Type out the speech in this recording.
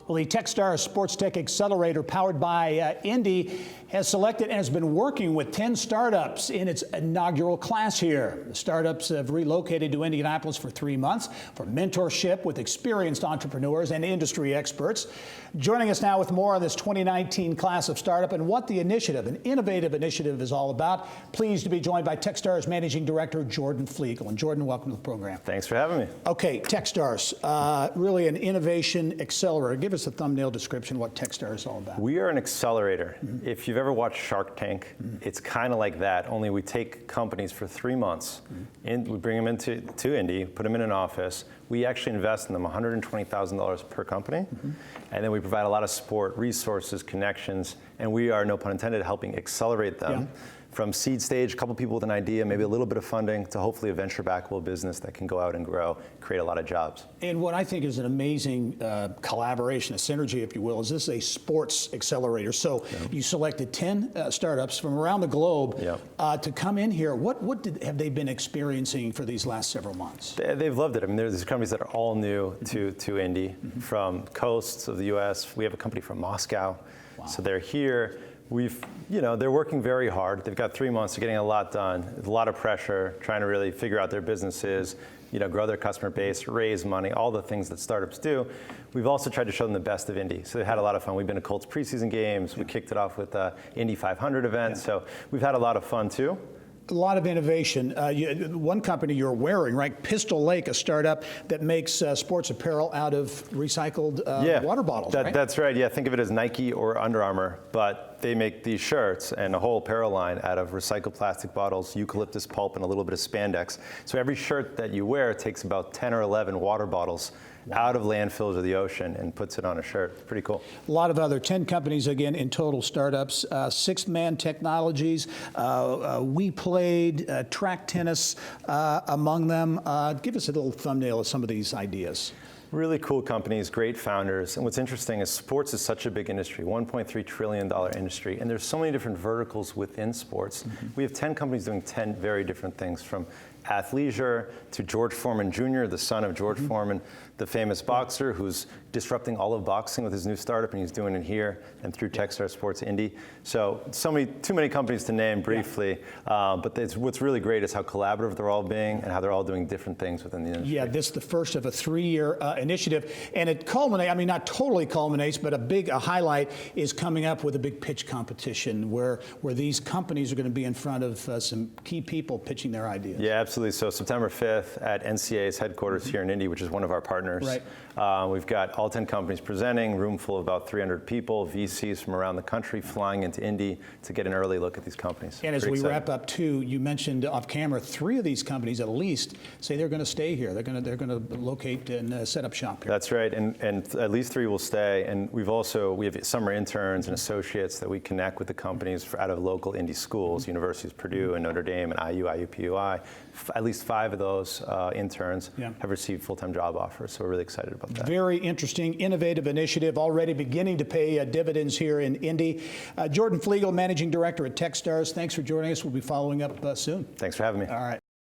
Well, the Techstars SportsTech Accelerator powered by Indy has selected and has been working with 10 startups in its inaugural class here. The startups have relocated to Indianapolis for 3 months for mentorship with experienced entrepreneurs and industry experts. Joining us now with more on this 2019 class of startup and what the initiative, an innovative initiative, is all about. Pleased to be joined by Techstars Managing Director Jordan Fliegel. And Jordan, welcome to the program. Thanks for having me. Okay, Techstars, really an innovation accelerator. Give us a thumbnail description of what Techstars is all about. We are an accelerator. If you've ever watched Shark Tank, it's kind of like that, only we take companies for 3 months, and we bring them into Indy, put them in an office. We actually invest in them $120,000 per company, and then we provide a lot of support, resources, connections, and we are, no pun intended, helping accelerate them. From seed stage, a couple people with an idea, maybe a little bit of funding, to hopefully a venture-backable business that can go out and grow, create a lot of jobs. And what I think is an amazing collaboration, a synergy, if you will, is this is a sports accelerator. So you selected 10 startups from around the globe to come in here. What have they been experiencing for these last several months? They've loved it. I mean, there's these companies that are all new to Indy, from coasts of the U.S. We have a company from Moscow, so they're here. They're working very hard. They've got 3 months, they're getting a lot done. There's a lot of pressure, trying to really figure out their businesses, grow their customer base, raise money, all the things that startups do. We've also tried to show them the best of Indy. So they've had a lot of fun. We've been to Colts preseason games. We kicked it off with Indy 500 event. So we've had a lot of fun too. A lot of innovation. One company you're wearing, right? Pistol Lake, a startup that makes sports apparel out of recycled water bottles, right? That's right. Yeah, think of it as Nike or Under Armour, but they make these shirts and a whole apparel line out of recycled plastic bottles, eucalyptus pulp, and a little bit of spandex. So every shirt that you wear takes about 10 or 11 water bottles out of landfills or the ocean and puts it on a shirt. It's pretty cool. A lot of other 10 companies, again, in total startups. Sixth Man Technologies, We Played, Track Tennis among them. Give us a little thumbnail of some of these ideas. Really cool companies, great founders. And what's interesting is sports is such a big industry, $1.3 trillion industry, and there's so many different verticals within sports. We have 10 companies doing 10 very different things, from athleisure to George Foreman Jr., the son of George Foreman, the famous boxer who's disrupting all of boxing with his new startup, and he's doing it here and through Techstars Sports Indy. So too many companies to name briefly, but what's really great is how collaborative they're all being and how they're all doing different things within the industry. Yeah, this is the first of a 3-year initiative, and it culminates, I mean, not totally culminates, but a highlight is coming up with a big pitch competition where these companies are going to be in front of some key people pitching their ideas. Yeah, absolutely. So September 5th at NCAA's headquarters here in Indy, which is one of our partners. Right. We've got all 10 companies presenting, room full of about 300 people, VCs from around the country flying into Indy to get an early look at these companies. And as we wrap up too, you mentioned off camera, 3 of these companies at least say they're going to stay here. They're going to locate and set up shop here. That's right, and at least 3 will stay. And we have summer interns and associates that we connect with the companies out of local Indy schools, universities, Purdue and Notre Dame and IU, IUPUI. At least 5 of those interns have received full-time job offers, so we're really excited about that. Very interesting, innovative initiative, already beginning to pay dividends here in Indy. Jordan Fliegel, Managing Director at Techstars, thanks for joining us. We'll be following up soon. Thanks for having me. All right.